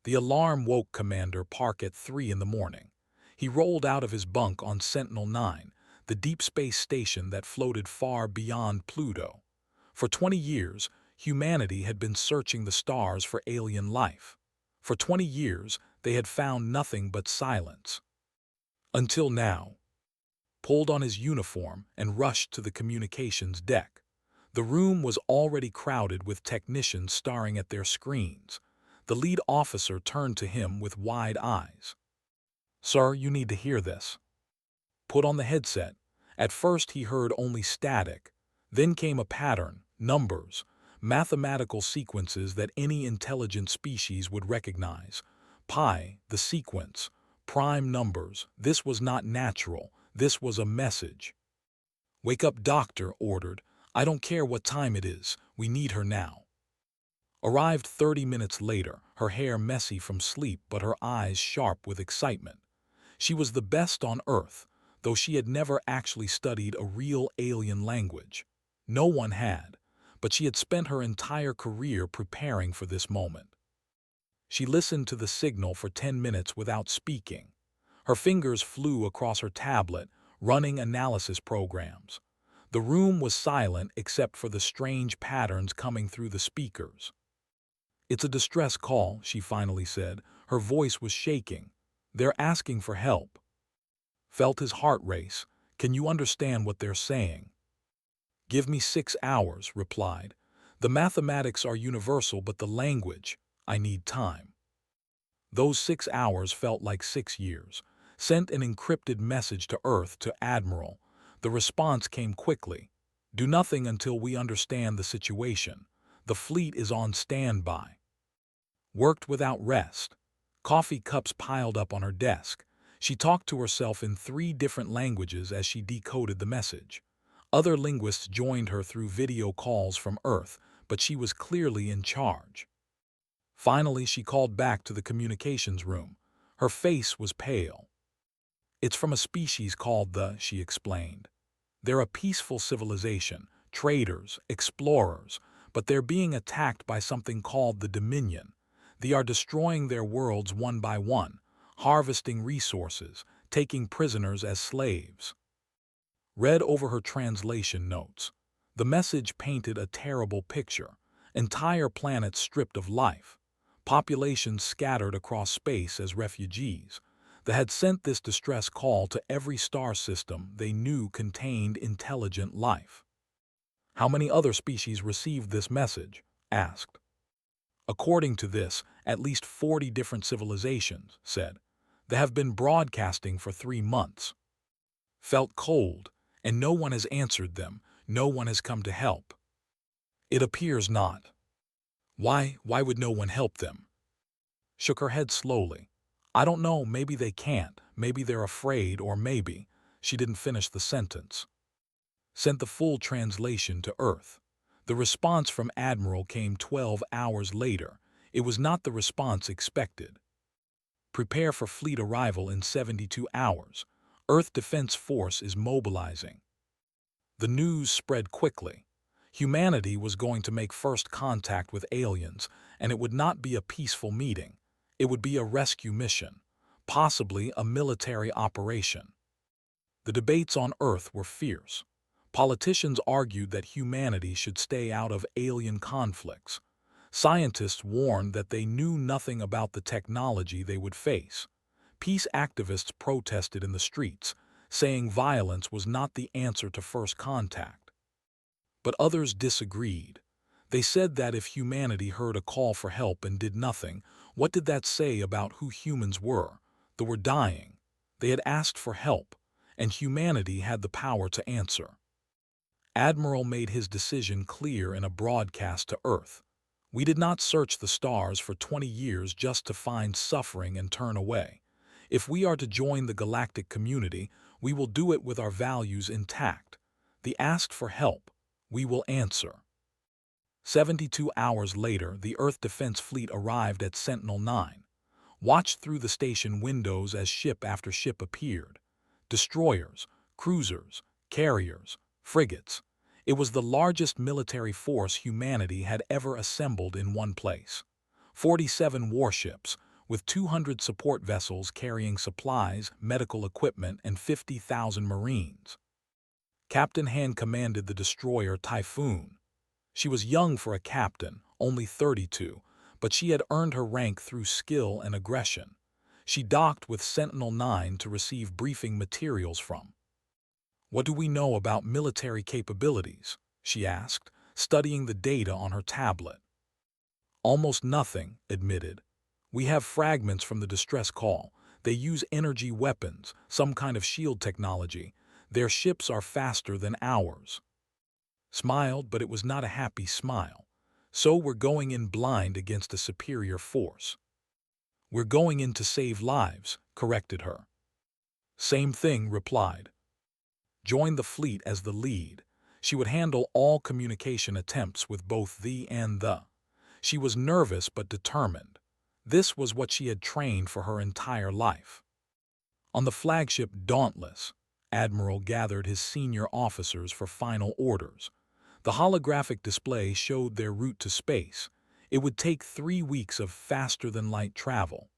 The alarm woke Commander Park at 3 in the morning. He rolled out of his bunk on Sentinel-9, the deep space station that floated far beyond Pluto. For 20 years, humanity had been searching the stars for alien life. For 20 years, they had found nothing but silence. Until now. Pulled on his uniform and rushed to the communications deck. The room was already crowded with technicians staring at their screens. The lead officer turned to him with wide eyes. "Sir, you need to hear this." Put on the headset. At first he heard only static. Then came a pattern, numbers, mathematical sequences that any intelligent species would recognize. Pi, the sequence, prime numbers. This was not natural. This was a message. "Wake up, doctor," ordered. "I don't care what time it is. We need her now." Arrived 30 minutes later, her hair messy from sleep but her eyes sharp with excitement. She was the best on Earth, though she had never actually studied a real alien language. No one had, but she had spent her entire career preparing for this moment. She listened to the signal for 10 minutes without speaking. Her fingers flew across her tablet, running analysis programs. The room was silent except for the strange patterns coming through the speakers. "It's a distress call," she finally said. Her voice was shaking. "They're asking for help." Felt his heart race. "Can you understand what they're saying?" "Give me 6 hours," replied. "The mathematics are universal, but the language, I need time." Those 6 hours felt like 6 years. Sent an encrypted message to Earth to Admiral. The response came quickly. "Do nothing until we understand the situation. The fleet is on standby." Worked without rest. Coffee cups piled up on her desk. She talked to herself in 3 different languages as she decoded the message. Other linguists joined her through video calls from Earth, but she was clearly in charge. Finally, she called back to the communications room. Her face was pale. "It's from a species called the," she explained. "They're a peaceful civilization, traders, explorers, but they're being attacked by something called the Dominion. They are destroying their worlds one by one, harvesting resources, taking prisoners as slaves." Read over her translation notes. The message painted a terrible picture. Entire planets stripped of life. Populations scattered across space as refugees. They had sent this distress call to every star system they knew contained intelligent life. "How many other species received this message?" asked. "According to this, at least 40 different civilizations," said. "They have been broadcasting for 3 months." Felt cold, and no one has answered them. No one has come to help. "It appears not." Why would no one help them?" Shook her head slowly. "I don't know, maybe they can't, maybe they're afraid, or maybe—" She didn't finish the sentence. Sent the full translation to Earth. The response from Admiral came 12 hours later. It was not the response expected. "Prepare for fleet arrival in 72 hours. Earth Defense Force is mobilizing." The news spread quickly. Humanity was going to make first contact with aliens, and it would not be a peaceful meeting. It would be a rescue mission, possibly a military operation. The debates on Earth were fierce. Politicians argued that humanity should stay out of alien conflicts. Scientists warned that they knew nothing about the technology they would face. Peace activists protested in the streets, saying violence was not the answer to first contact. But others disagreed. They said that if humanity heard a call for help and did nothing, what did that say about who humans were? They were dying. They had asked for help, and humanity had the power to answer. Admiral made his decision clear in a broadcast to Earth. "We did not search the stars for 20 years just to find suffering and turn away. If we are to join the galactic community, we will do it with our values intact. They asked for help. We will answer." 72 hours later, the Earth Defense Fleet arrived at Sentinel-9. Watched through the station windows as ship after ship appeared. Destroyers, cruisers, carriers, frigates. It was the largest military force humanity had ever assembled in one place. 47 warships, with 200 support vessels carrying supplies, medical equipment, and 50,000 Marines. Captain Han commanded the destroyer Typhoon. She was young for a captain, only 32, but she had earned her rank through skill and aggression. She docked with Sentinel-9 to receive briefing materials from. "What do we know about military capabilities?" she asked, studying the data on her tablet. "Almost nothing," admitted. "We have fragments from the distress call. They use energy weapons, some kind of shield technology. Their ships are faster than ours." Smiled, but it was not a happy smile. "So we're going in blind against a superior force." "We're going in to save lives," corrected her. "Same thing," replied. Joined the fleet as the lead. She would handle all communication attempts with both the and the. She was nervous but determined. This was what she had trained for her entire life. On the flagship Dauntless, Admiral gathered his senior officers for final orders. The holographic display showed their route to space. It would take 3 weeks of faster-than-light travel.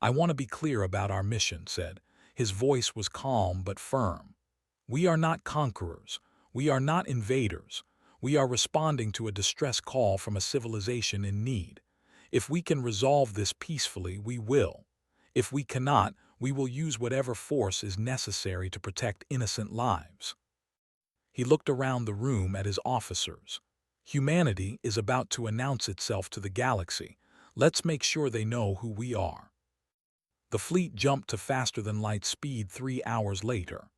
"I want to be clear about our mission," said. His voice was calm but firm. "We are not conquerors. We are not invaders. We are responding to a distress call from a civilization in need. If we can resolve this peacefully, we will. If we cannot, we will use whatever force is necessary to protect innocent lives." He looked around the room at his officers. "Humanity is about to announce itself to the galaxy. Let's make sure they know who we are." The fleet jumped to faster-than-light speed 3 hours later.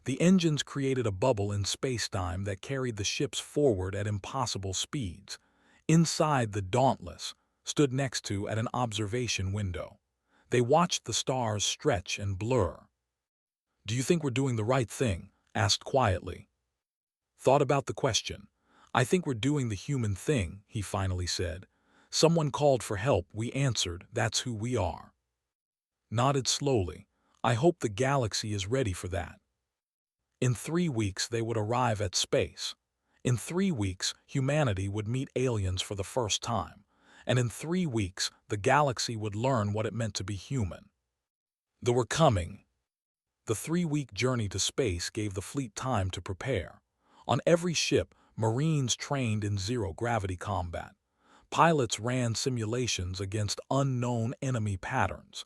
The engines created a bubble in spacetime that carried the ships forward at impossible speeds. Inside, the Dauntless stood next to at an observation window. They watched the stars stretch and blur. "Do you think we're doing the right thing?" asked quietly. Thought about the question. "I think we're doing the human thing," he finally said. "Someone called for help, we answered, that's who we are." Nodded slowly. "I hope the galaxy is ready for that." In 3 weeks they would arrive at space. In 3 weeks humanity would meet aliens for the first time. And in 3 weeks the galaxy would learn what it meant to be human. They were coming. The 3-week journey to space gave the fleet time to prepare. On every ship, Marines trained in zero-gravity combat. Pilots ran simulations against unknown enemy patterns.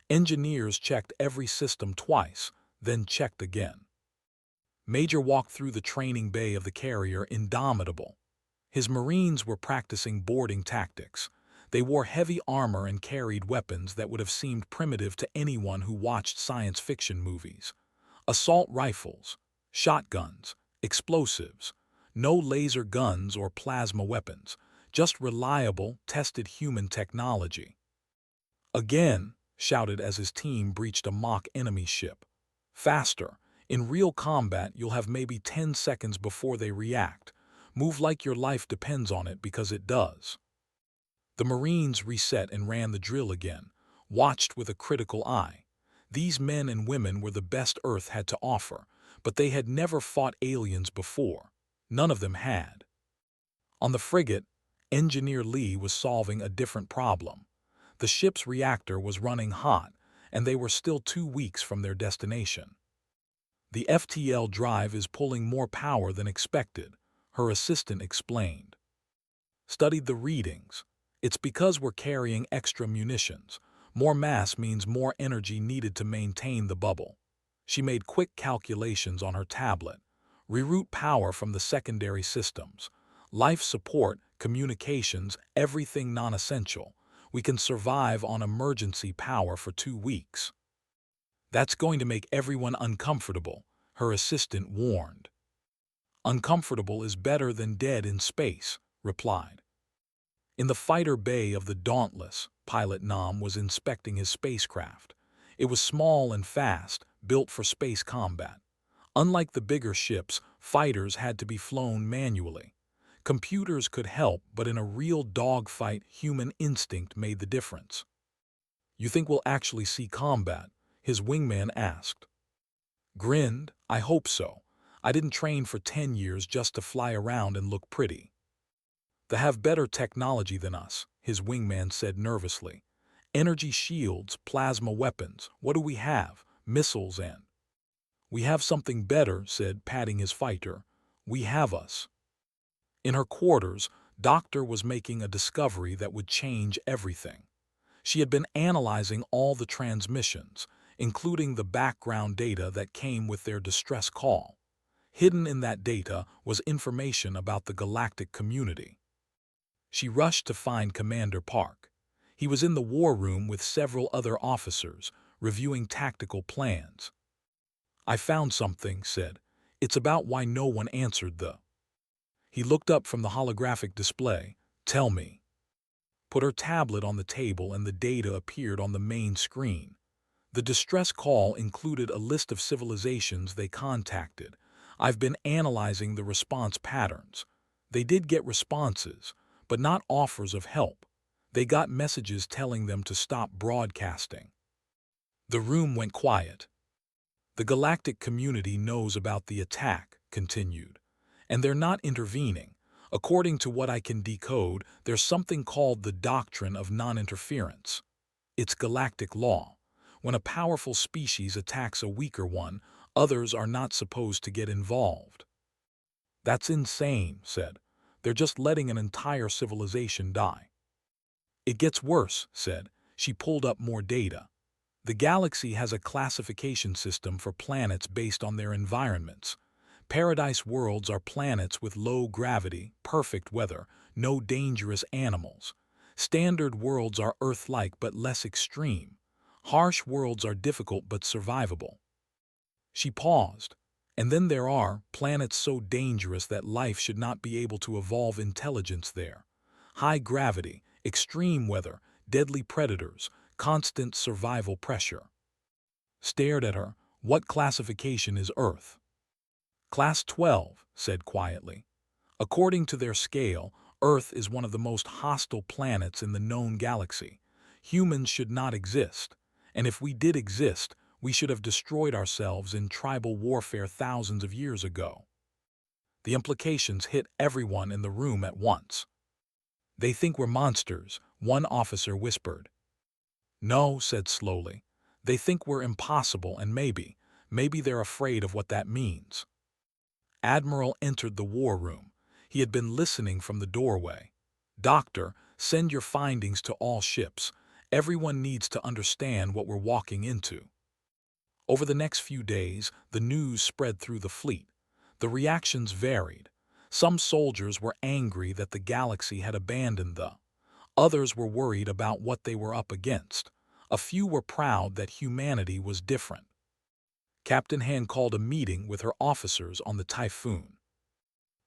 Engineers checked every system twice, then checked again. Major walked through the training bay of the carrier Indomitable. His Marines were practicing boarding tactics. They wore heavy armor and carried weapons that would have seemed primitive to anyone who watched science fiction movies. Assault rifles, shotguns, explosives. No laser guns or plasma weapons, just reliable, tested human technology. "Again," shouted as his team breached a mock enemy ship. "Faster. In real combat, you'll have maybe 10 seconds before they react. Move like your life depends on it, because it does." The Marines reset and ran the drill again, watched with a critical eye. These men and women were the best Earth had to offer, but they had never fought aliens before. None of them had. On the frigate, Engineer Lee was solving a different problem. The ship's reactor was running hot, and they were still 2 weeks from their destination. "The FTL drive is pulling more power than expected," her assistant explained. Studied the readings. "It's because we're carrying extra munitions. More mass means more energy needed to maintain the bubble." She made quick calculations on her tablet. Reroute power from the secondary systems. Life support, communications, everything non-essential. We can survive on emergency power for 2 weeks. "That's going to make everyone uncomfortable," her assistant warned. "Uncomfortable is better than dead in space," replied. In the fighter bay of the Dauntless, pilot Nam was inspecting his spacecraft. It was small and fast, built for space combat. Unlike the bigger ships, fighters had to be flown manually. Computers could help, but in a real dogfight, human instinct made the difference. "You think we'll actually see combat?" his wingman asked. Grinned. "I hope so. I didn't train for 10 years just to fly around and look pretty." "They have better technology than us," his wingman said nervously. Energy shields, plasma weapons. What do we have? Missiles and... We have something better, said, patting his fighter. We have us. In her quarters, Doctor was making a discovery that would change everything. She had been analyzing all the transmissions, including the background data that came with their distress call. Hidden in that data was information about the galactic community. She rushed to find Commander Park. He was in the war room with several other officers, reviewing tactical plans. I found something, said. It's about why no one answered the... He looked up from the holographic display. Tell me. Put her tablet on the table and the data appeared on the main screen. The distress call included a list of civilizations they contacted. I've been analyzing the response patterns. They did get responses, but not offers of help. They got messages telling them to stop broadcasting. The room went quiet. The galactic community knows about the attack, continued, and they're not intervening. According to what I can decode, there's something called the doctrine of non-interference. It's galactic law. When a powerful species attacks a weaker one, others are not supposed to get involved. That's insane, said. They're just letting an entire civilization die. It gets worse, said. She pulled up more data. The galaxy has a classification system for planets based on their environments. Paradise worlds are planets with low gravity, perfect weather, no dangerous animals. Standard worlds are Earth-like but less extreme. Harsh worlds are difficult but survivable. She paused. And then there are planets so dangerous that life should not be able to evolve intelligence there. High gravity, extreme weather, deadly predators, constant survival pressure. Stared at her. What classification is Earth? Class 12, said quietly. According to their scale, Earth is one of the most hostile planets in the known galaxy. Humans should not exist, and if we did exist, we should have destroyed ourselves in tribal warfare thousands of years ago. The implications hit everyone in the room at once. They think we're monsters, one officer whispered. No, said slowly. They think we're impossible and maybe they're afraid of what that means. Admiral entered the war room. He had been listening from the doorway. Doctor, send your findings to all ships. Everyone needs to understand what we're walking into. Over the next few days, the news spread through the fleet. The reactions varied. Some soldiers were angry that the galaxy had abandoned the... Others were worried about what they were up against. A few were proud that humanity was different. Captain Han called a meeting with her officers on the Typhoon.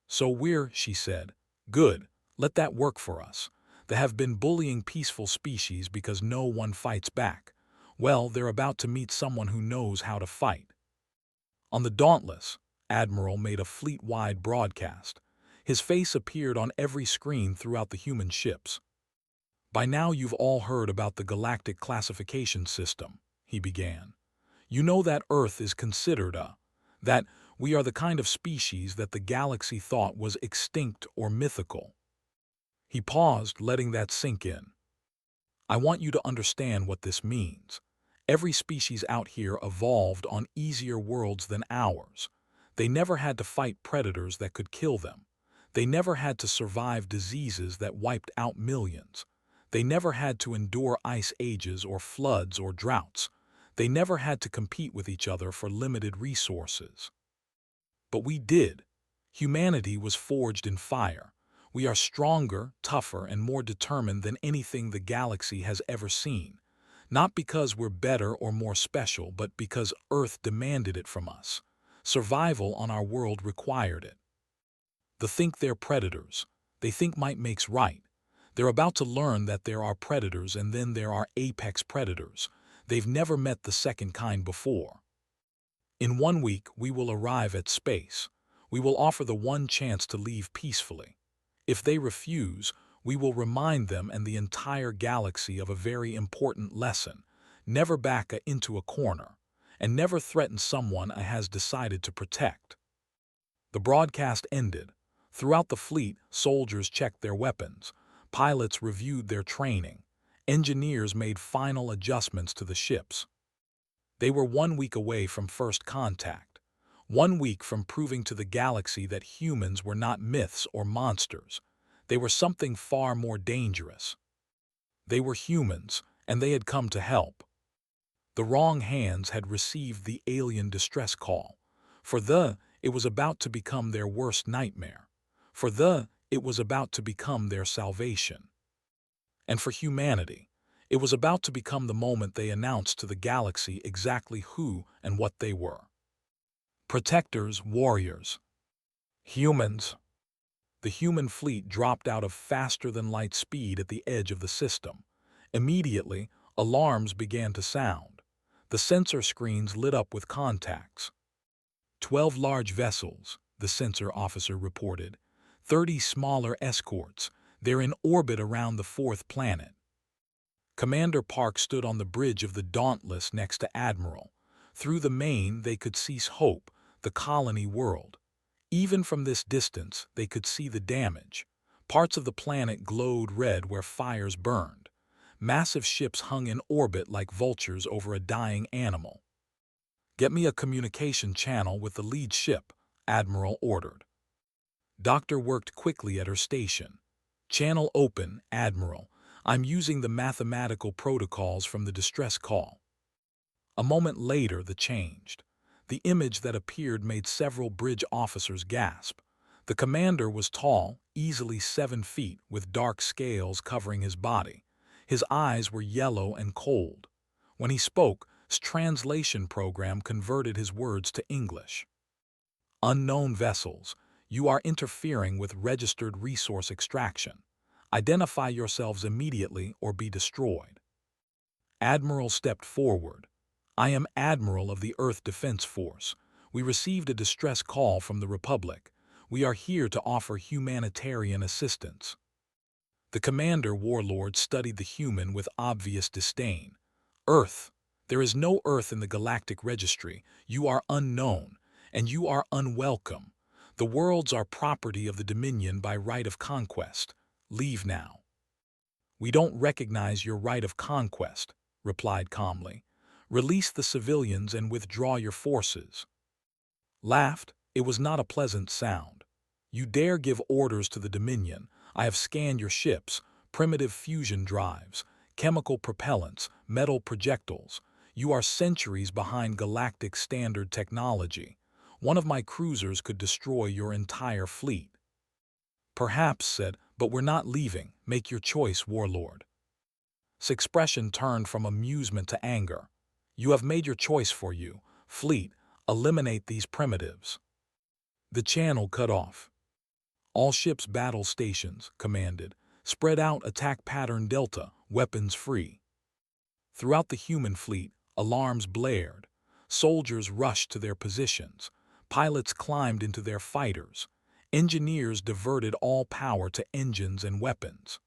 So we're, she said, good, let that work for us. They have been bullying peaceful species because no one fights back. Well, they're about to meet someone who knows how to fight. On the Dauntless, Admiral made a fleet-wide broadcast. His face appeared on every screen throughout the human ships. By now you've all heard about the galactic classification system, he began. You know that Earth is considered that we are the kind of species that the galaxy thought was extinct or mythical. He paused, letting that sink in. I want you to understand what this means. Every species out here evolved on easier worlds than ours. They never had to fight predators that could kill them. They never had to survive diseases that wiped out millions. They never had to endure ice ages or floods or droughts. They never had to compete with each other for limited resources. But we did. Humanity was forged in fire. We are stronger, tougher, and more determined than anything the galaxy has ever seen. Not because we're better or more special, but because Earth demanded it from us. Survival on our world required it. They think they're predators. They think might makes right. They're about to learn that there are predators and then there are apex predators. They've never met the second kind before. In 1 week, we will arrive at space. We will offer the one chance to leave peacefully. If they refuse, we will remind them and the entire galaxy of a very important lesson. Never back into a corner, and never threaten someone I has decided to protect. The broadcast ended. Throughout the fleet, soldiers checked their weapons. Pilots reviewed their training. engineers made final adjustments to the ships. They were 1 week away from first contact, 1 week from proving to the galaxy that humans were not myths or monsters. They were something far more dangerous. They were humans, and they had come to help. The wrong hands had received the alien distress call. It was about to become their worst nightmare. It was about to become their salvation. And for humanity, it was about to become the moment they announced to the galaxy exactly who and what they were. Protectors, warriors. Humans. The human fleet dropped out of faster-than-light speed at the edge of the system. Immediately, alarms began to sound. The sensor screens lit up with contacts. 12 large vessels, the sensor officer reported. 30 smaller escorts. They're in orbit around the fourth planet. Commander Park stood on the bridge of the Dauntless next to Admiral. Through the main, they could see Hope, the colony world. Even from this distance, they could see the damage. Parts of the planet glowed red where fires burned. Massive ships hung in orbit like vultures over a dying animal. "Get me a communication channel with the lead ship," Admiral ordered. Doctor worked quickly at her station. "Channel open, Admiral. I'm using the mathematical protocols from the distress call." A moment later, the changed. The image that appeared made several bridge officers gasp. The commander was tall, easily 7 feet, with dark scales covering his body. His eyes were yellow and cold. When he spoke, his translation program converted his words to English. "Unknown vessels, you are interfering with registered resource extraction. Identify yourselves immediately or be destroyed." Admiral stepped forward. "I am Admiral of the Earth Defense Force. We received a distress call from the Republic. We are here to offer humanitarian assistance." The commander warlord studied the human with obvious disdain. "Earth. There is no Earth in the Galactic Registry. You are unknown, and you are unwelcome. The worlds are property of the Dominion by right of conquest. Leave now." "We don't recognize your right of conquest," replied calmly. "Release the civilians and withdraw your forces." Laughed. It was not a pleasant sound. "You dare give orders to the Dominion. I have scanned your ships, primitive fusion drives, chemical propellants, metal projectiles. You are centuries behind galactic standard technology. One of my cruisers could destroy your entire fleet." "Perhaps," said, "but we're not leaving. Make your choice, warlord." His expression turned from amusement to anger. "You have made your choice for you. Fleet, eliminate these primitives." The channel cut off. "All ships battle stations," commanded. "Spread out attack pattern Delta, weapons free." Throughout the human fleet, alarms blared. Soldiers rushed to their positions. Pilots climbed into their fighters. Engineers diverted all power to engines and weapons.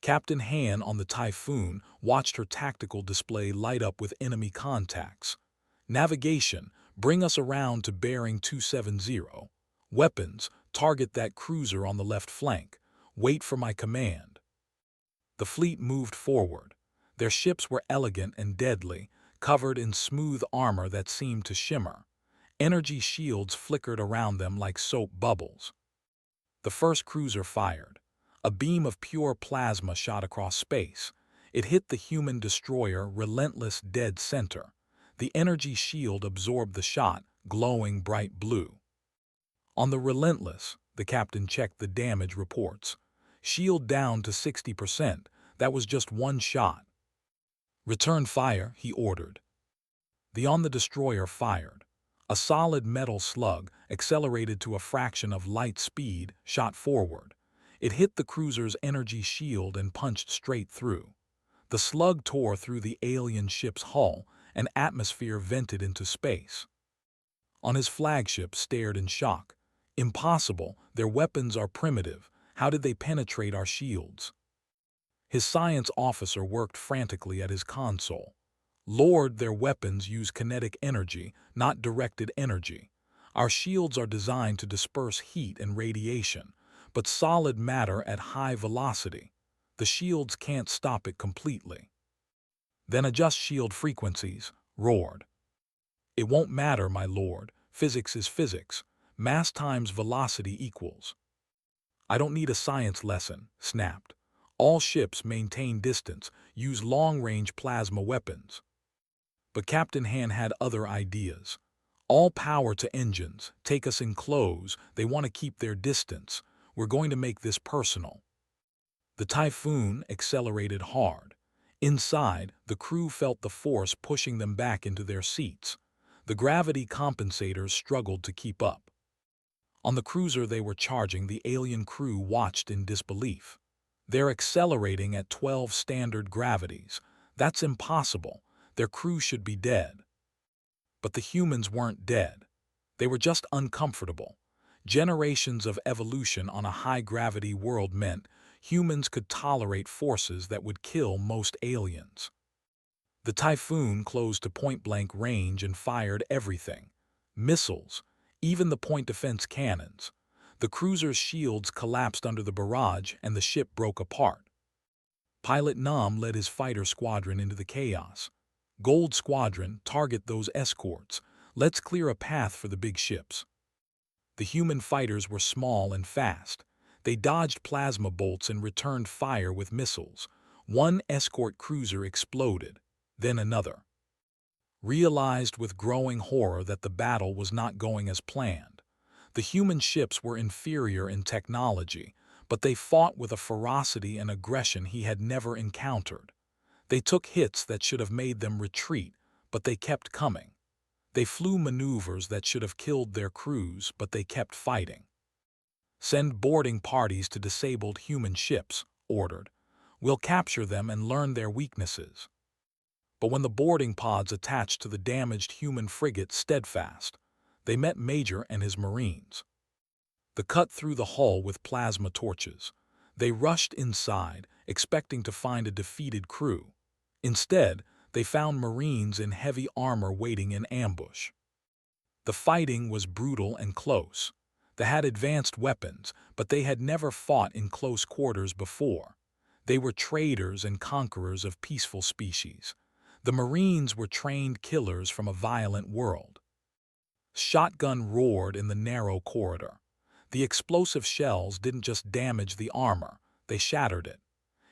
Captain Han on the Typhoon watched her tactical display light up with enemy contacts. "Navigation, bring us around to bearing 270. Weapons, target that cruiser on the left flank. Wait for my command." The fleet moved forward. Their ships were elegant and deadly, covered in smooth armor that seemed to shimmer. Energy shields flickered around them like soap bubbles. The first cruiser fired. A beam of pure plasma shot across space. It hit the human destroyer Relentless dead center. The energy shield absorbed the shot, glowing bright blue. On the Relentless, the captain checked the damage reports. "Shield down to 60%. That was just one shot." "Return fire," he ordered. On the destroyer fired. A solid metal slug, accelerated to a fraction of light speed, shot forward. It hit the cruiser's energy shield and punched straight through. The slug tore through the alien ship's hull, and atmosphere vented into space. On his flagship stared in shock. "Impossible, their weapons are primitive. How did they penetrate our shields?" His science officer worked frantically at his console. "Lord, their weapons use kinetic energy, not directed energy. Our shields are designed to disperse heat and radiation, but solid matter at high velocity. The shields can't stop it completely. Then adjust shield frequencies, roared. It won't matter, my lord. Physics is physics. Mass times velocity equals. I don't need a science lesson, snapped. All ships maintain distance, use long-range plasma weapons. But Captain Han had other ideas. All power to engines, take us in close, they want to keep their distance. We're going to make this personal. The Typhoon accelerated hard. Inside, the crew felt the force pushing them back into their seats. The gravity compensators struggled to keep up. On the cruiser they were charging, the alien crew watched in disbelief. They're accelerating at 12 standard gravities. That's impossible. Their crew should be dead. But the humans weren't dead. They were just uncomfortable. Generations of evolution on a high-gravity world meant humans could tolerate forces that would kill most aliens. The Typhoon closed to point-blank range and fired everything. Missiles, even the point defense cannons. The cruiser's shields collapsed under the barrage and the ship broke apart. Pilot Nam led his fighter squadron into the chaos. Gold Squadron, target those escorts. Let's clear a path for the big ships. The human fighters were small and fast. They dodged plasma bolts and returned fire with missiles. One escort cruiser exploded, then another. Realized with growing horror that the battle was not going as planned. The human ships were inferior in technology, but they fought with a ferocity and aggression he had never encountered. They took hits that should have made them retreat, but they kept coming. They flew maneuvers that should have killed their crews, but they kept fighting. Send boarding parties to disabled human ships, ordered. We'll capture them and learn their weaknesses. But when the boarding pods attached to the damaged human frigate Steadfast, they met Major and his Marines. The cut through the hull with plasma torches. They rushed inside, expecting to find a defeated crew. Instead, they found Marines in heavy armor waiting in ambush. The fighting was brutal and close. They had advanced weapons, but they had never fought in close quarters before. They were traders and conquerors of peaceful species. The Marines were trained killers from a violent world. Shotgun roared in the narrow corridor. The explosive shells didn't just damage the armor, they shattered it.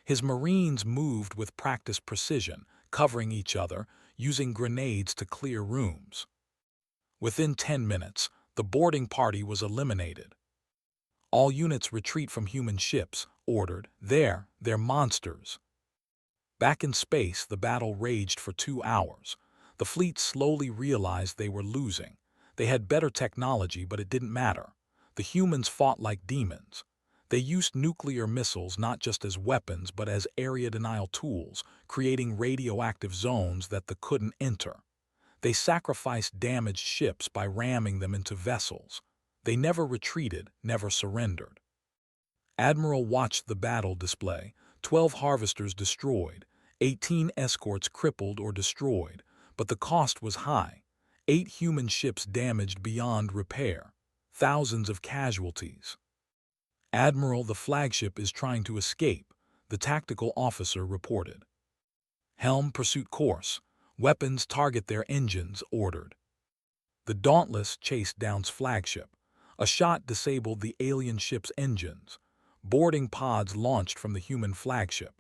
His Marines moved with practiced precision, covering each other, using grenades to clear rooms. Within 10 minutes, the boarding party was eliminated. All units retreat from human ships, ordered. They're monsters. Back in space, the battle raged for 2 hours. The fleet slowly realized they were losing. They had better technology, but it didn't matter. The humans fought like demons. They used nuclear missiles not just as weapons but as area denial tools, creating radioactive zones that they couldn't enter. They sacrificed damaged ships by ramming them into vessels. They never retreated, never surrendered. Admiral watched the battle display. 12 harvesters destroyed, 18 escorts crippled or destroyed, but the cost was high. 8 human ships damaged beyond repair, thousands of casualties. Admiral, the flagship is trying to escape, the tactical officer reported. Helm, pursuit course. Weapons target their engines, ordered. The Dauntless chased down's flagship. A shot disabled the alien ship's engines. Boarding pods launched from the human flagship.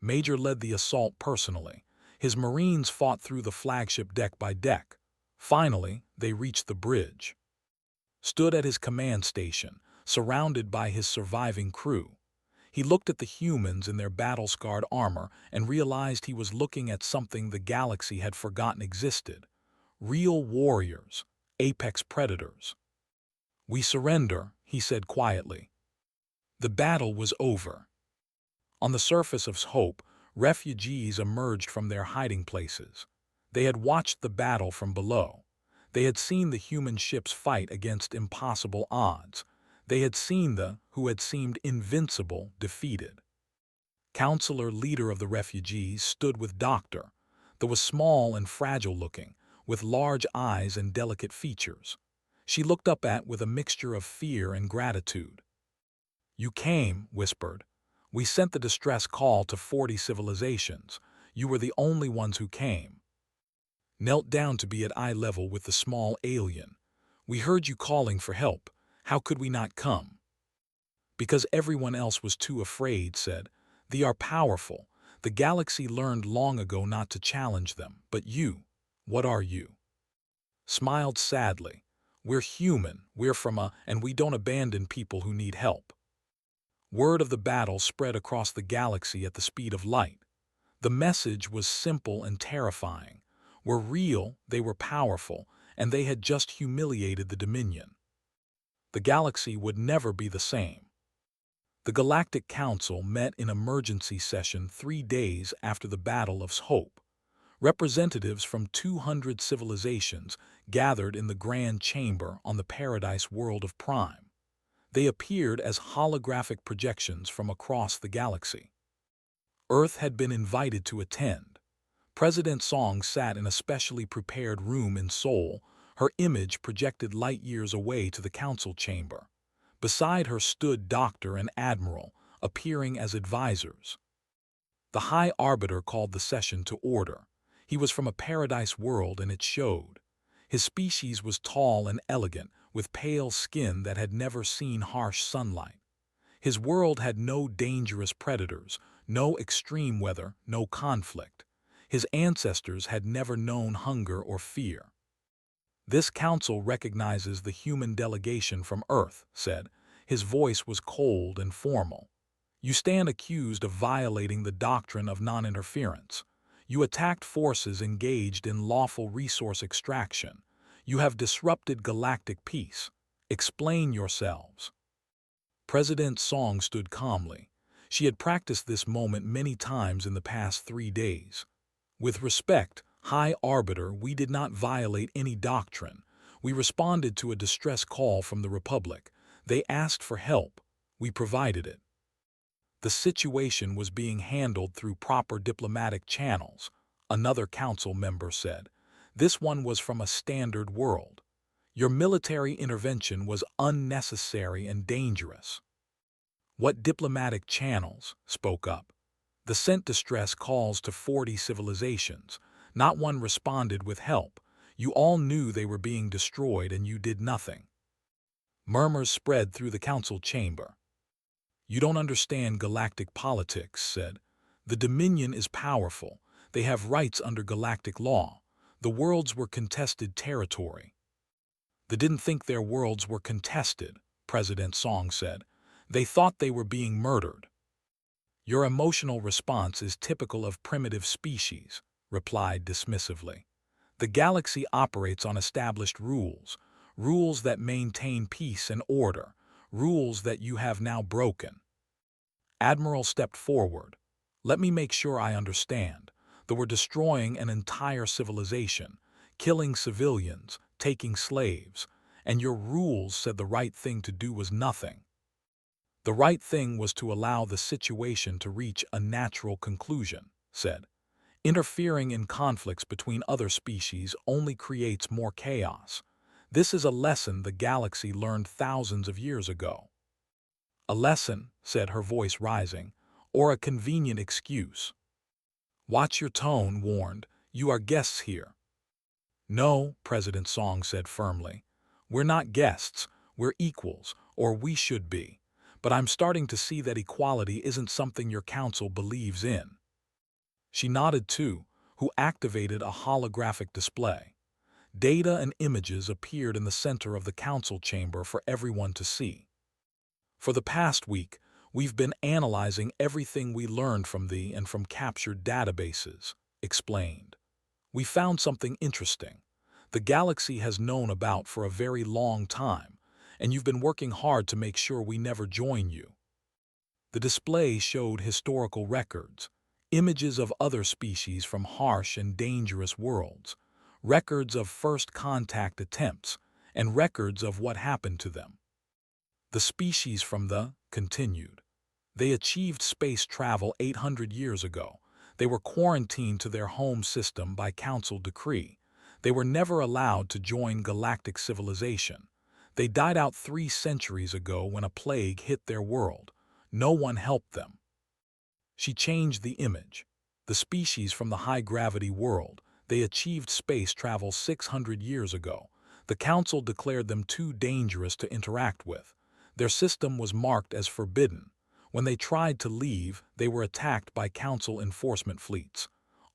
Major led the assault personally. His Marines fought through the flagship deck by deck. Finally, they reached the bridge. Stood at his command station, surrounded by his surviving crew. He looked at the humans in their battle-scarred armor and realized he was looking at something the galaxy had forgotten existed. Real warriors, apex predators. "We surrender," he said quietly. The battle was over. On the surface of Hope, refugees emerged from their hiding places. They had watched the battle from below. They had seen the human ships fight against impossible odds. They had seen the, who had seemed invincible, defeated. Counselor, leader of the refugees, stood with Doctor. They was small and fragile-looking, with large eyes and delicate features. She looked up with a mixture of fear and gratitude. "You came," whispered. We sent the distress call to 40 civilizations. You were the only ones who came. Knelt down to be at eye level with the small alien. We heard you calling for help. How could we not come? Because everyone else was too afraid, said. They are powerful. The galaxy learned long ago not to challenge them. But you, what are you? Smiled sadly. We're human, and we don't abandon people who need help. Word of the battle spread across the galaxy at the speed of light. The message was simple and terrifying. Were real, they were powerful, and they had just humiliated the Dominion. The galaxy would never be the same. The Galactic Council met in emergency session 3 days after the Battle of Hope. Representatives from 200 civilizations gathered in the Grand Chamber on the Paradise world of Prime. They appeared as holographic projections from across the galaxy. Earth had been invited to attend. President Song sat in a specially prepared room in Seoul, her image projected light years away to the council chamber. Beside her stood Doctor and Admiral, appearing as advisors. The High Arbiter called the session to order. He was from a paradise world, and it showed. His species was tall and elegant, with pale skin that had never seen harsh sunlight. His world had no dangerous predators, no extreme weather, no conflict. His ancestors had never known hunger or fear. This council recognizes the human delegation from Earth, said. His voice was cold and formal. You stand accused of violating the doctrine of non-interference. You attacked forces engaged in lawful resource extraction. You have disrupted galactic peace. Explain yourselves. President Song stood calmly. She had practiced this moment many times in the past 3 days. With respect, High Arbiter, we did not violate any doctrine. We responded to a distress call from the Republic. They asked for help. We provided it. The situation was being handled through proper diplomatic channels, another council member said. This one was from a standard world. Your military intervention was unnecessary and dangerous. What diplomatic channels? Spoke up. The sent distress calls to 40 civilizations. Not one responded with help. You all knew they were being destroyed and you did nothing. Murmurs spread through the council chamber. You don't understand galactic politics, said. The Dominion is powerful. They have rights under galactic law. The worlds were contested territory. They didn't think their worlds were contested, President Song said. They thought they were being murdered. Your emotional response is typical of primitive species, replied dismissively. The galaxy operates on established rules, rules that maintain peace and order, rules that you have now broken. Admiral stepped forward. Let me make sure I understand. They were destroying an entire civilization, killing civilians, taking slaves, and your rules said the right thing to do was nothing. The right thing was to allow the situation to reach a natural conclusion, said. Interfering in conflicts between other species only creates more chaos. This is a lesson the galaxy learned thousands of years ago. A lesson, said her voice rising, or a convenient excuse. Watch your tone, warned. You are guests here. No, President Song said firmly. We're not guests, we're equals, or we should be. But I'm starting to see that equality isn't something your council believes in. She nodded too, who activated a holographic display. Data and images appeared in the center of the council chamber for everyone to see. For the past week, we've been analyzing everything we learned from thee and from captured databases, explained. We found something interesting. The galaxy has known about for a very long time, and you've been working hard to make sure we never join you. The display showed historical records, images of other species from harsh and dangerous worlds, records of first contact attempts, and records of what happened to them. The species from the continued. They achieved space travel 800 years ago. They were quarantined to their home system by council decree. They were never allowed to join galactic civilization. They died out 3 centuries ago when a plague hit their world. No one helped them. She changed the image. The species from the high-gravity world, they achieved space travel 600 years ago. The Council declared them too dangerous to interact with. Their system was marked as forbidden. When they tried to leave, they were attacked by Council enforcement fleets.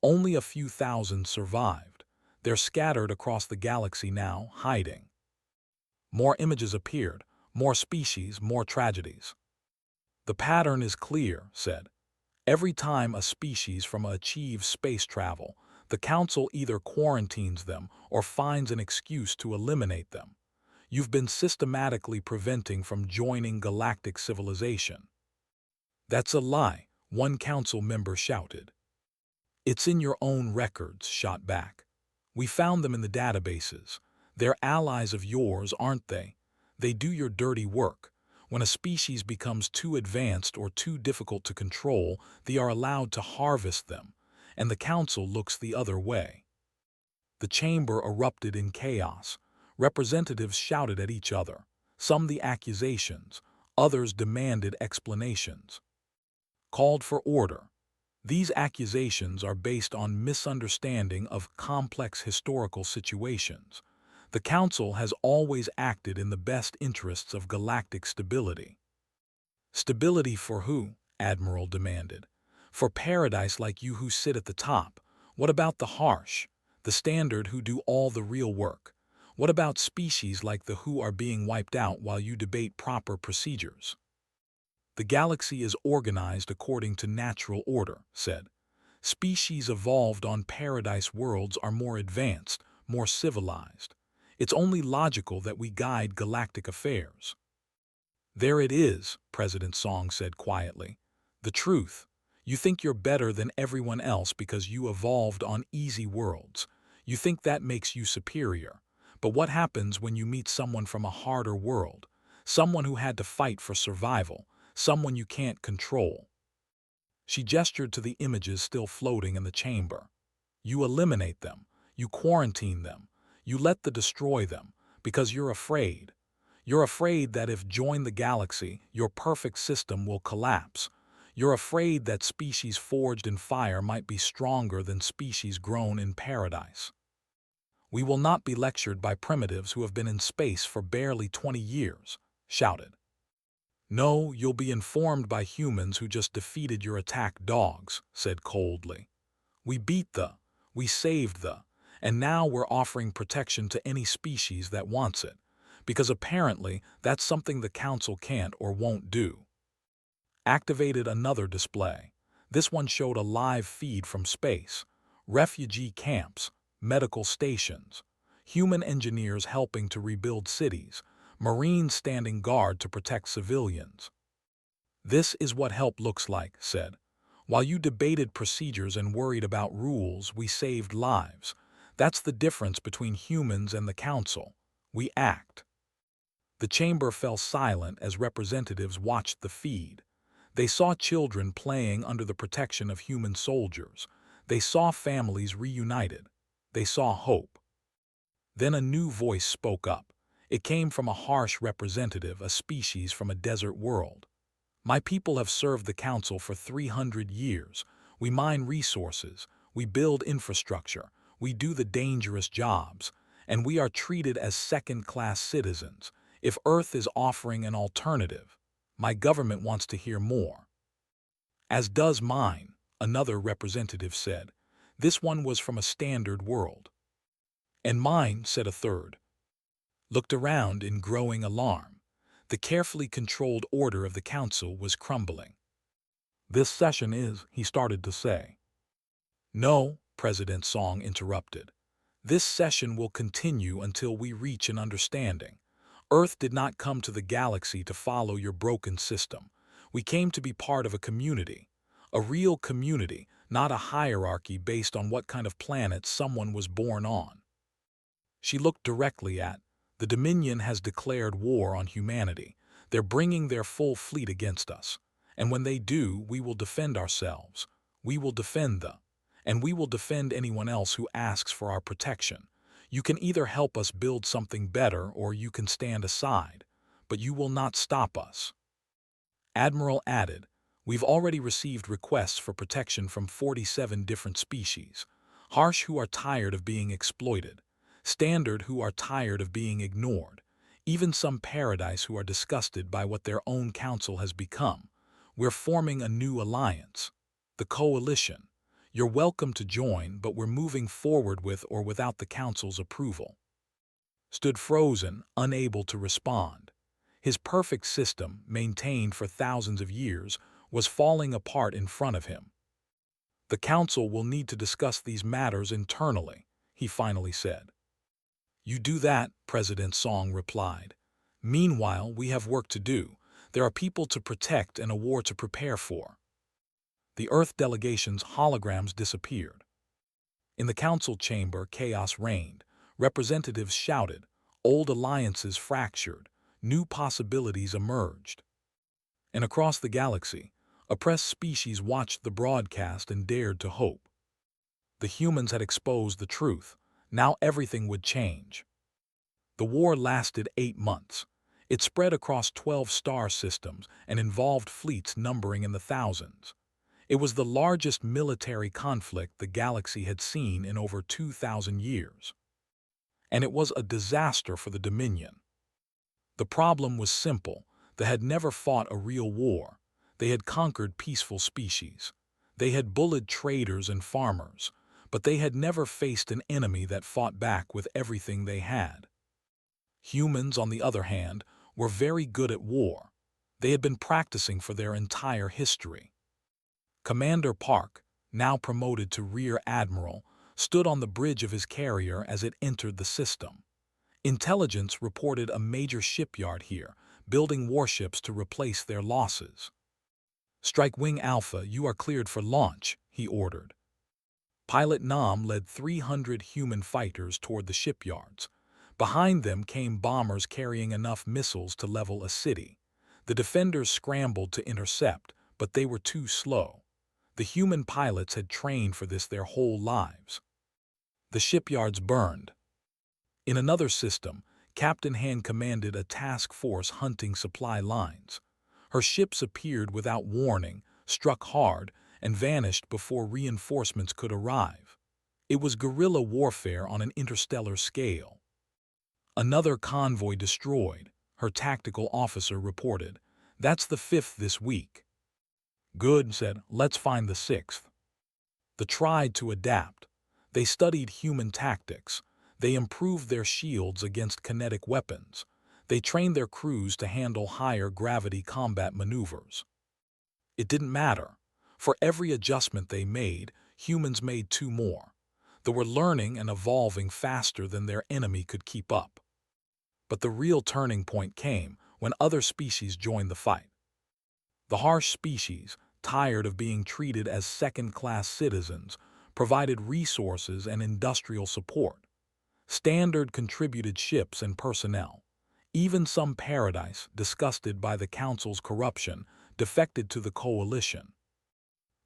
Only a few thousand survived. They're scattered across the galaxy now, hiding. More images appeared, more species, more tragedies. The pattern is clear, said. Every time a species from achieves space travel, the Council either quarantines them or finds an excuse to eliminate them. You've been systematically preventing from joining galactic civilization. That's a lie, one Council member shouted. It's in your own records, shot back. We found them in the databases. They're allies of yours, aren't they? They do your dirty work. When a species becomes too advanced or too difficult to control, they are allowed to harvest them, and the Council looks the other way. The chamber erupted in chaos. Representatives shouted at each other, some the accusations, others demanded explanations. Called for order. These accusations are based on misunderstanding of complex historical situations. The Council has always acted in the best interests of galactic stability. Stability for who? Admiral demanded. For paradise like you who sit at the top. What about the harsh, the standard who do all the real work? What about species like the who are being wiped out while you debate proper procedures? The galaxy is organized according to natural order, said. Species evolved on paradise worlds are more advanced, more civilized. It's only logical that we guide galactic affairs. There it is, President Song said quietly. The truth. You think you're better than everyone else because you evolved on easy worlds. You think that makes you superior. But what happens when you meet someone from a harder world? Someone who had to fight for survival, someone you can't control. She gestured to the images still floating in the chamber. You eliminate them. You quarantine them. You let them destroy them, because you're afraid. You're afraid that if join the galaxy, your perfect system will collapse. You're afraid that species forged in fire might be stronger than species grown in paradise. We will not be lectured by primitives who have been in space for barely 20 years, shouted. No, you'll be informed by humans who just defeated your attack dogs, said coldly. We saved and now we're offering protection to any species that wants it, because apparently that's something the Council can't or won't do. Activated another display. This one showed a live feed from space, refugee camps, medical stations, human engineers helping to rebuild cities, Marines standing guard to protect civilians. This is what help looks like, said. While you debated procedures and worried about rules, we saved lives. That's the difference between humans and the Council. We act. The chamber fell silent as representatives watched the feed. They saw children playing under the protection of human soldiers. They saw families reunited. They saw hope. Then a new voice spoke up. It came from a harsh representative, a species from a desert world. My people have served the Council for 300 years. We mine resources, we build infrastructure, we do the dangerous jobs, and we are treated as second-class citizens. If Earth is offering an alternative, my government wants to hear more. As does mine, another representative said. This one was from a standard world. And mine, said a third. Looked around in growing alarm. The carefully controlled order of the Council was crumbling. This session is, he started to say. No, President Song interrupted. This session will continue until we reach an understanding. Earth did not come to the galaxy to follow your broken system. We came to be part of a community. A real community, not a hierarchy based on what kind of planet someone was born on. She looked directly at, the Dominion has declared war on humanity. They're bringing their full fleet against us. And when they do, we will defend ourselves. We will defend and we will defend anyone else who asks for our protection. You can either help us build something better or you can stand aside, but you will not stop us. Admiral added, We've already received requests for protection from 47 different species. Harsh, who are tired of being exploited. Standard, who are tired of being ignored. Even some Paradise, who are disgusted by what their own council has become. We're forming a new alliance. The Coalition. You're welcome to join, but we're moving forward with or without the council's approval. Stood frozen, unable to respond. His perfect system, maintained for thousands of years, was falling apart in front of him. The council will need to discuss these matters internally, he finally said. You do that, President Song replied. Meanwhile, we have work to do. There are people to protect and a war to prepare for. The Earth delegation's holograms disappeared. In the council chamber, chaos reigned. Representatives shouted. Old alliances fractured. New possibilities emerged. And across the galaxy, oppressed species watched the broadcast and dared to hope. The humans had exposed the truth. Now everything would change. The war lasted 8 months. It spread across 12 star systems and involved fleets numbering in the thousands. It was the largest military conflict the galaxy had seen in over 2,000 years. And it was a disaster for the Dominion. The problem was simple. They had never fought a real war. They had conquered peaceful species. They had bullied traders and farmers, but they had never faced an enemy that fought back with everything they had. Humans, on the other hand, were very good at war. They had been practicing for their entire history. Commander Park, now promoted to Rear Admiral, stood on the bridge of his carrier as it entered the system. Intelligence reported a major shipyard here, building warships to replace their losses. Strike Wing Alpha, you are cleared for launch, he ordered. Pilot Nam led 300 human fighters toward the shipyards. Behind them came bombers carrying enough missiles to level a city. The defenders scrambled to intercept, but they were too slow. The human pilots had trained for this their whole lives. The shipyards burned. In another system, Captain Han commanded a task force hunting supply lines. Her ships appeared without warning, struck hard, and vanished before reinforcements could arrive. It was guerrilla warfare on an interstellar scale. Another convoy destroyed, her tactical officer reported. That's the 5th this week. Good, said, let's find the 6th. They tried to adapt. They studied human tactics. They improved their shields against kinetic weapons. They trained their crews to handle higher gravity combat maneuvers. It didn't matter. For every adjustment they made, humans made 2 more. They were learning and evolving faster than their enemy could keep up. But the real turning point came when other species joined the fight. The harsh species, tired of being treated as second-class citizens, provided resources and industrial support. Standard contributed ships and personnel. Even some Paradise, disgusted by the Council's corruption, defected to the Coalition.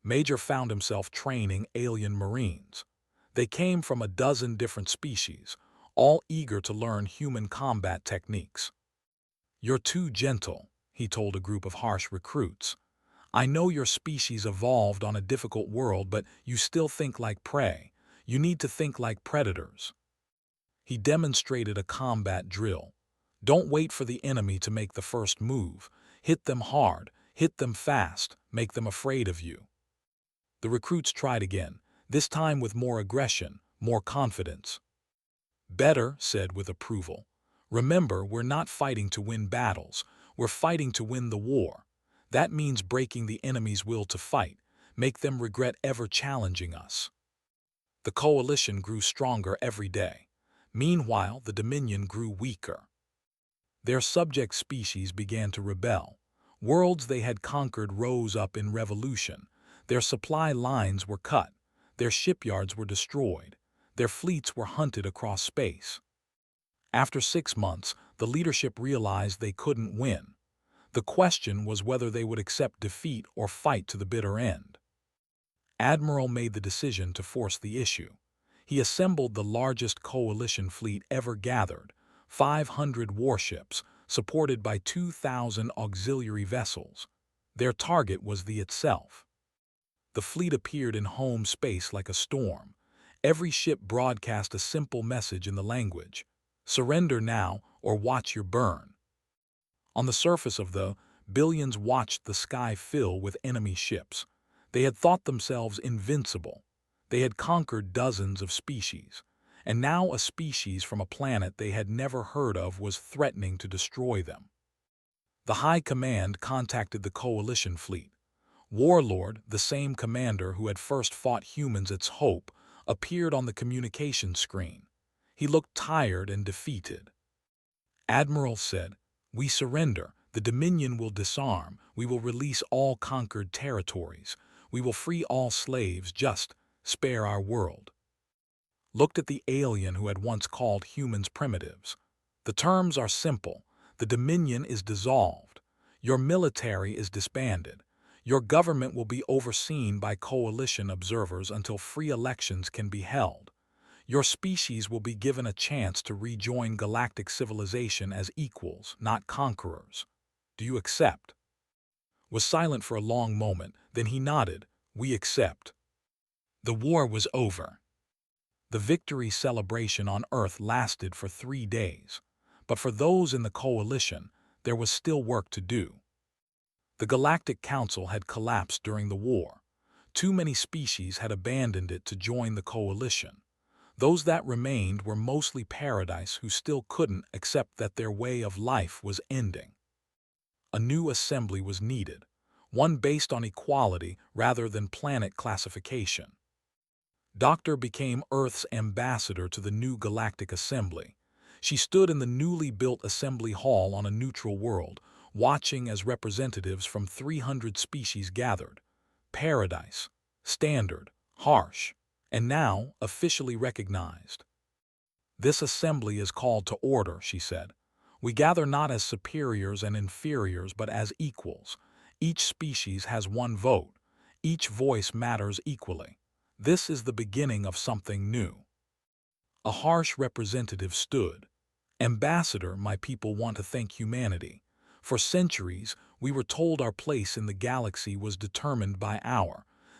Major found himself training alien Marines. They came from a dozen different species, all eager to learn human combat techniques. You're too gentle, he told a group of harsh recruits. I know your species evolved on a difficult world, but you still think like prey. You need to think like predators. He demonstrated a combat drill. Don't wait for the enemy to make the first move. Hit them hard, hit them fast, make them afraid of you. The recruits tried again, this time with more aggression, more confidence. Better, said with approval. Remember, we're not fighting to win battles. We're fighting to win the war. That means breaking the enemy's will to fight, make them regret ever challenging us. The Coalition grew stronger every day. Meanwhile, the Dominion grew weaker. Their subject species began to rebel. Worlds they had conquered rose up in revolution. Their supply lines were cut. Their shipyards were destroyed. Their fleets were hunted across space. After 6 months, the leadership realized they couldn't win. The question was whether they would accept defeat or fight to the bitter end. Admiral made the decision to force the issue. He assembled the largest coalition fleet ever gathered, 500 warships, supported by 2,000 auxiliary vessels. Their target was the itself. The fleet appeared in home space like a storm. Every ship broadcast a simple message in the language: surrender now or watch your burn. On the surface of the billions watched the sky fill with enemy ships. They had thought themselves invincible. They had conquered dozens of species. And now a species from a planet they had never heard of was threatening to destroy them. The High Command contacted the Coalition fleet. Warlord, the same commander who had first fought humans at Hope, appeared on the communication screen. He looked tired and defeated. Admiral said, "We surrender. The Dominion will disarm. We will release all conquered territories. We will free all slaves. Just spare our world." Looked at the alien who had once called humans primitives. "The terms are simple. The Dominion is dissolved. Your military is disbanded. Your government will be overseen by coalition observers until free elections can be held. Your species will be given a chance to rejoin galactic civilization as equals, not conquerors. Do you accept?" Was silent for a long moment, then he nodded. "We accept." The war was over. The victory celebration on Earth lasted for 3 days, but for those in the coalition, there was still work to do. The Galactic Council had collapsed during the war. Too many species had abandoned it to join the coalition. Those that remained were mostly Paradise who still couldn't accept that their way of life was ending. A new assembly was needed, one based on equality rather than planet classification. Doctor became Earth's ambassador to the new Galactic Assembly. She stood in the newly built assembly hall on a neutral world, watching as representatives from 300 species gathered. Paradise, Standard, Harsh, and now officially recognized. "This assembly is called to order," she said. "We gather not as superiors and inferiors, but as equals. Each species has one vote. Each voice matters equally. This is the beginning of something new." A Harsh representative stood. "Ambassador, my people want to thank humanity. For centuries, we were told our place in the galaxy was determined by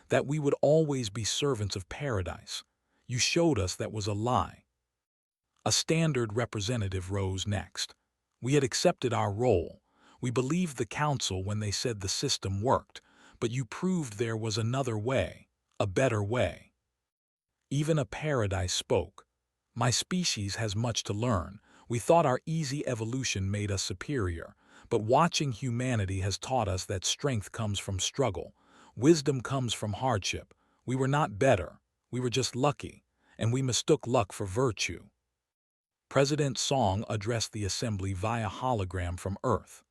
that we would always be servants of Paradise. You showed us that was a lie." A Standard representative rose next. "We had accepted our role. We believed the Council when they said the system worked, but you proved there was another way, a better way." Even a Paradise spoke. "My species has much to learn. We thought our easy evolution made us superior, but watching humanity has taught us that strength comes from struggle. Wisdom comes from hardship. We were not better. We were just lucky, and we mistook luck for virtue." President Song addressed the assembly via hologram from Earth.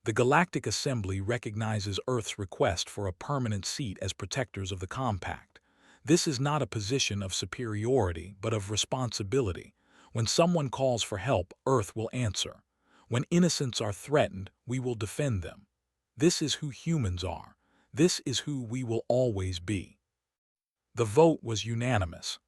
"The Galactic Assembly recognizes Earth's request for a permanent seat as protectors of the Compact. This is not a position of superiority, but of responsibility. When someone calls for help, Earth will answer. When innocents are threatened, we will defend them. This is who humans are. This is who we will always be." The vote was unanimous.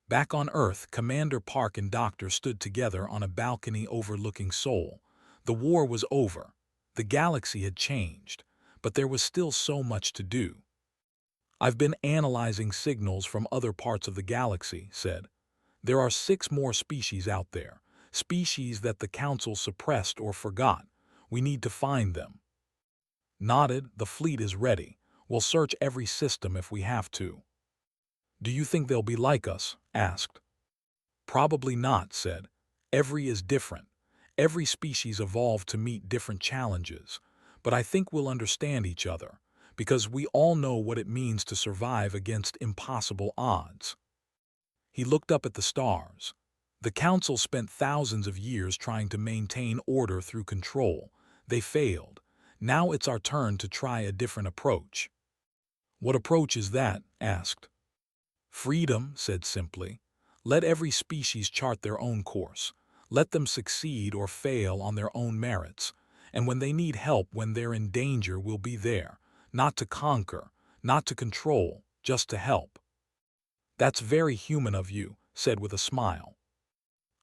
Back on Earth, Commander Park and Doctor stood together on a balcony overlooking Seoul. The war was over. The galaxy had changed, but there was still so much to do. "I've been analyzing signals from other parts of the galaxy," said. "There are 6 more species out there, species that the Council suppressed or forgot. We need to find them." Nodded. "The fleet is ready. We'll search every system if we have to." "Do you think they'll be like us?" asked. "Probably not," said. "Every is different. Every species evolved to meet different challenges. But I think we'll understand each other, because we all know what it means to survive against impossible odds." He looked up at the stars. The Council spent thousands of years trying to maintain order through control. They failed. Now it's our turn to try a different approach. "What approach is that?" asked. "Freedom," said simply. "Let every species chart their own course. Let them succeed or fail on their own merits. And when they need help, when they're in danger, we'll be there. Not to conquer, not to control, just to help." "That's very human of you," said with a smile.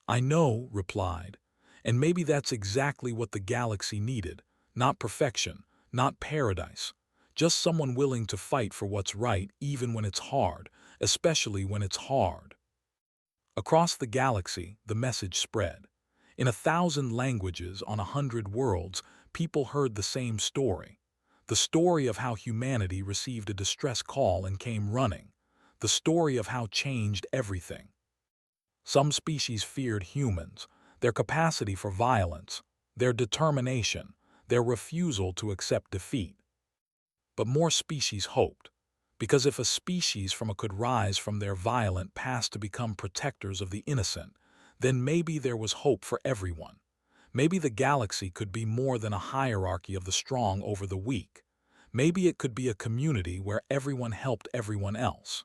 "I know," replied. "And maybe that's exactly what the galaxy needed. Not perfection, not paradise. Just someone willing to fight for what's right even when it's hard, especially when it's hard. Across the galaxy, the message spread. In 1,000 languages on 100 worlds, people heard the same story. The story of how humanity received a distress call and came running. The story of how changed everything. Some species feared humans, their capacity for violence, their determination, their refusal to accept defeat. But more species hoped, because if a species could rise from their violent past to become protectors of the innocent, then maybe there was hope for everyone. Maybe the galaxy could be more than a hierarchy of the strong over the weak. Maybe it could be a community where everyone helped everyone else.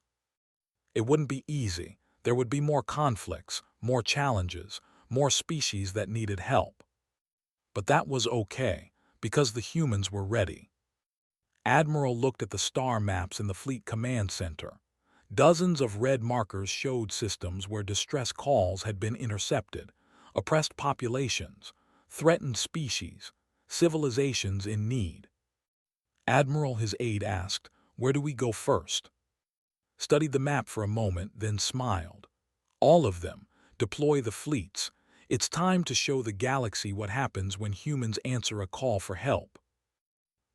It wouldn't be easy. There would be more conflicts, more challenges, more species that needed help. But that was okay, because the humans were ready. Admiral looked at the star maps in the Fleet Command Center. Dozens of red markers showed systems where distress calls had been intercepted, oppressed populations, threatened species, civilizations in need. Admiral, his aide asked, "Where do we go first?" Studied the map for a moment, then smiled. "All of them. Deploy the fleets. It's time to show the galaxy what happens when humans answer a call for help."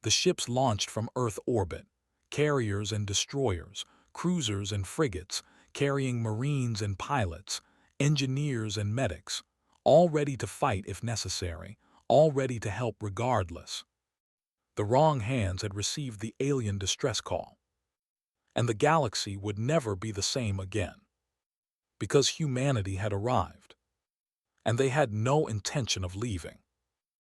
The ships launched from Earth orbit, carriers and destroyers, cruisers and frigates, carrying marines and pilots, engineers and medics, all ready to fight if necessary, all ready to help regardless. The wrong hands had received the alien distress call, and the galaxy would never be the same again. Because humanity had arrived, and they had no intention of leaving.